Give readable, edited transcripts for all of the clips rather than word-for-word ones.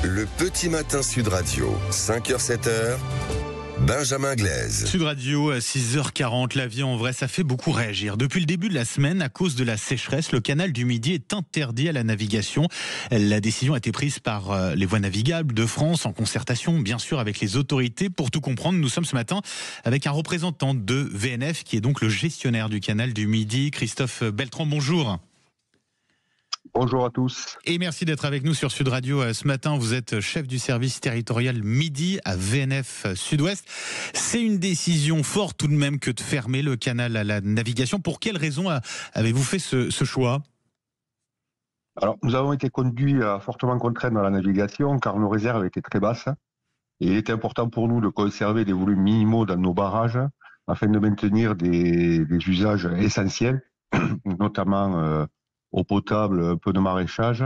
Le petit matin Sud Radio, 5h-7h, Benjamin Glaise. Sud Radio, à 6h40, la vie en vrai, ça fait beaucoup réagir. Depuis le début de la semaine, à cause de la sécheresse, le canal du Midi est interdit à la navigation. La décision a été prise par les voies navigables de France, en concertation, bien sûr, avec les autorités. Pour tout comprendre, nous sommes ce matin avec un représentant de VNF, qui est donc le gestionnaire du canal du Midi, Christophe Beltran. Bonjour. Bonjour à tous. Et merci d'être avec nous sur Sud Radio ce matin. Vous êtes chef du service territorial Midi à VNF Sud-Ouest. C'est une décision forte tout de même que de fermer le canal à la navigation. Pour quelles raisons avez-vous fait ce choix ? Alors, nous avons été conduits à fortement contraindre dans la navigation car nos réserves étaient très basses. Et il était important pour nous de conserver des volumes minimaux dans nos barrages afin de maintenir des usages essentiels, notamment eau potable, un peu de maraîchage,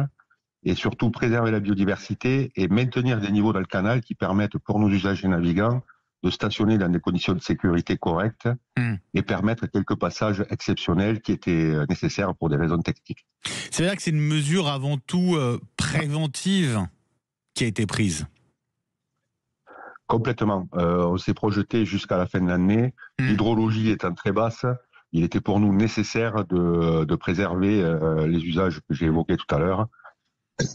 et surtout préserver la biodiversité et maintenir des niveaux dans le canal qui permettent pour nos usagers navigants de stationner dans des conditions de sécurité correctes et permettre quelques passages exceptionnels qui étaient nécessaires pour des raisons techniques. C'est vrai que c'est une mesure avant tout préventive qui a été prise. Complètement. On s'est projeté jusqu'à la fin de l'année. L'hydrologie étant très basse, il était pour nous nécessaire de préserver les usages que j'ai évoqués tout à l'heure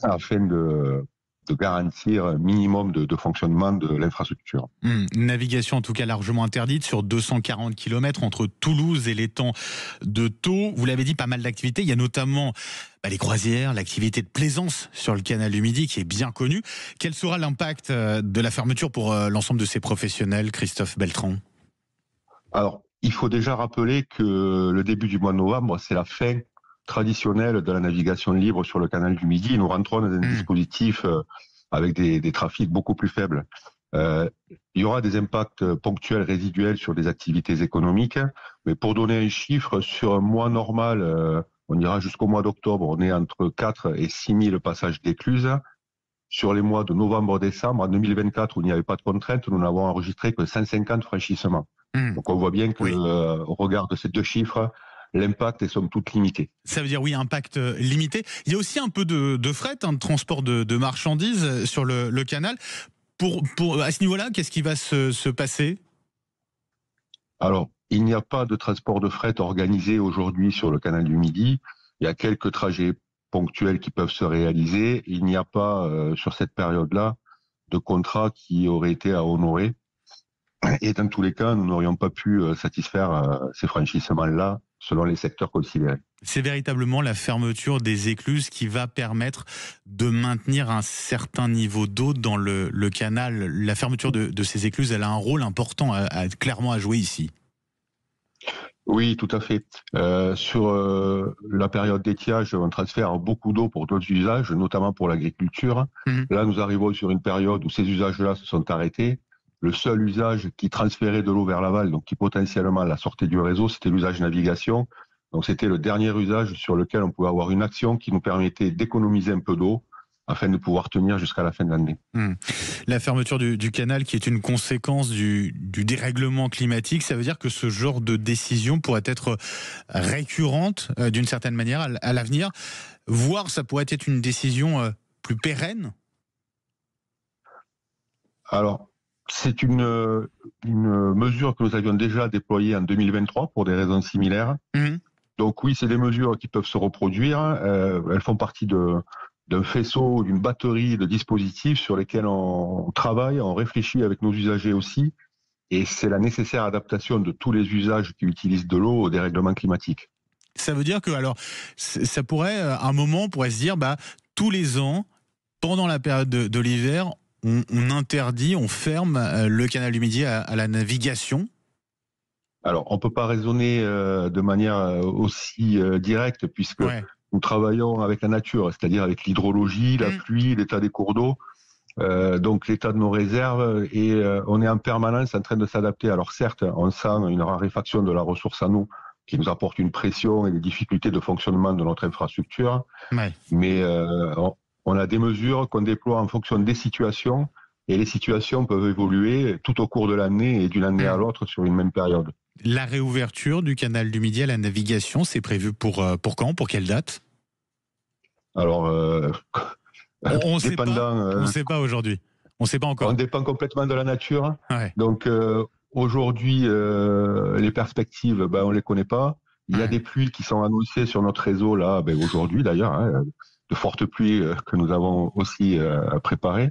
afin de garantir un minimum de fonctionnement de l'infrastructure. Navigation en tout cas largement interdite sur 240 km entre Toulouse et l'étang de Thau. Vous l'avez dit, pas mal d'activités. Il y a notamment les croisières, l'activité de plaisance sur le canal du Midi qui est bien connue. Quel sera l'impact de la fermeture pour l'ensemble de ces professionnels, Christophe Beltran ? Alors, il faut déjà rappeler que le début du mois de novembre, c'est la fin traditionnelle de la navigation libre sur le canal du Midi. Nous rentrons dans un dispositif avec des trafics beaucoup plus faibles. Il y aura des impacts ponctuels, résiduels sur des activités économiques. Mais pour donner un chiffre, sur un mois normal, on ira jusqu'au mois d'octobre, on est entre 4 et 6 000 passages d'écluses. Sur les mois de novembre-décembre, en 2024, où il n'y avait pas de contraintes, nous n'avons enregistré que 150 franchissements. Donc on voit bien que, au regard de ces deux chiffres, l'impact est somme toute limité. Ça veut dire impact limité. Il y a aussi un peu de fret, de transport de marchandises sur le canal. À ce niveau-là, qu'est-ce qui va se passer ? Alors, il n'y a pas de transport de fret organisé aujourd'hui sur le canal du Midi. Il y a quelques trajets ponctuels qui peuvent se réaliser. Il n'y a pas, sur cette période-là, de contrat qui aurait été à honorer. Et dans tous les cas, nous n'aurions pas pu satisfaire ces franchissements-là selon les secteurs considérés. C'est véritablement la fermeture des écluses qui va permettre de maintenir un certain niveau d'eau dans le canal. La fermeture de ces écluses, elle a un rôle important clairement à jouer ici. Oui, tout à fait. Sur la période d'étiage, on transfère beaucoup d'eau pour d'autres usages, notamment pour l'agriculture. Là, nous arrivons sur une période où ces usages-là se sont arrêtés. Le seul usage qui transférait de l'eau vers l'aval, donc qui potentiellement la sortait du réseau, c'était l'usage navigation. Donc c'était le dernier usage sur lequel on pouvait avoir une action qui nous permettait d'économiser un peu d'eau afin de pouvoir tenir jusqu'à la fin de l'année. La fermeture du canal qui est une conséquence du dérèglement climatique, ça veut dire que ce genre de décision pourrait être récurrente d'une certaine manière à l'avenir, voire ça pourrait être une décision plus pérenne ? Alors, c'est une mesure que nous avions déjà déployée en 2023 pour des raisons similaires. Donc oui, c'est des mesures qui peuvent se reproduire. Elles font partie d'un faisceau, d'une batterie de dispositifs sur lesquels on travaille, on réfléchit avec nos usagers aussi. Et c'est la nécessaire adaptation de tous les usages qui utilisent de l'eau au dérèglement climatique. Ça veut dire que, alors, ça pourrait, à un moment, on pourrait se dire, tous les ans, pendant la période de l'hiver, on interdit, on ferme le canal du Midi à la navigation ? Alors, on ne peut pas raisonner de manière aussi directe puisque nous travaillons avec la nature, c'est-à-dire avec l'hydrologie, la pluie, l'état des cours d'eau, donc l'état de nos réserves, et on est en permanence en train de s'adapter. Alors certes, on sent une raréfaction de la ressource en eau qui nous apporte une pression et des difficultés de fonctionnement de notre infrastructure, mais on a des mesures qu'on déploie en fonction des situations, et les situations peuvent évoluer tout au cours de l'année et d'une année à l'autre sur une même période. La réouverture du canal du Midi à la navigation, c'est prévu pour quand ? Pour quelle date ? Alors, On ne sait pas aujourd'hui. On ne sait pas encore. On dépend complètement de la nature. Ouais. Donc aujourd'hui, les perspectives, on les connaît pas. Il y a des pluies qui sont annoncées sur notre réseau là, aujourd'hui d'ailleurs, hein, de fortes pluies que nous avons aussi préparées.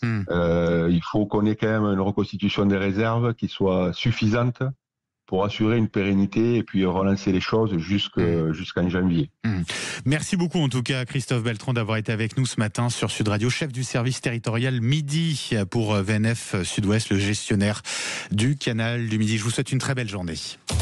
Il faut qu'on ait quand même une reconstitution des réserves qui soit suffisante pour assurer une pérennité et puis relancer les choses jusqu'en janvier. Merci beaucoup en tout cas Christophe Beltran d'avoir été avec nous ce matin sur Sud Radio, chef du service territorial Midi pour VNF Sud-Ouest, le gestionnaire du canal du Midi. Je vous souhaite une très belle journée.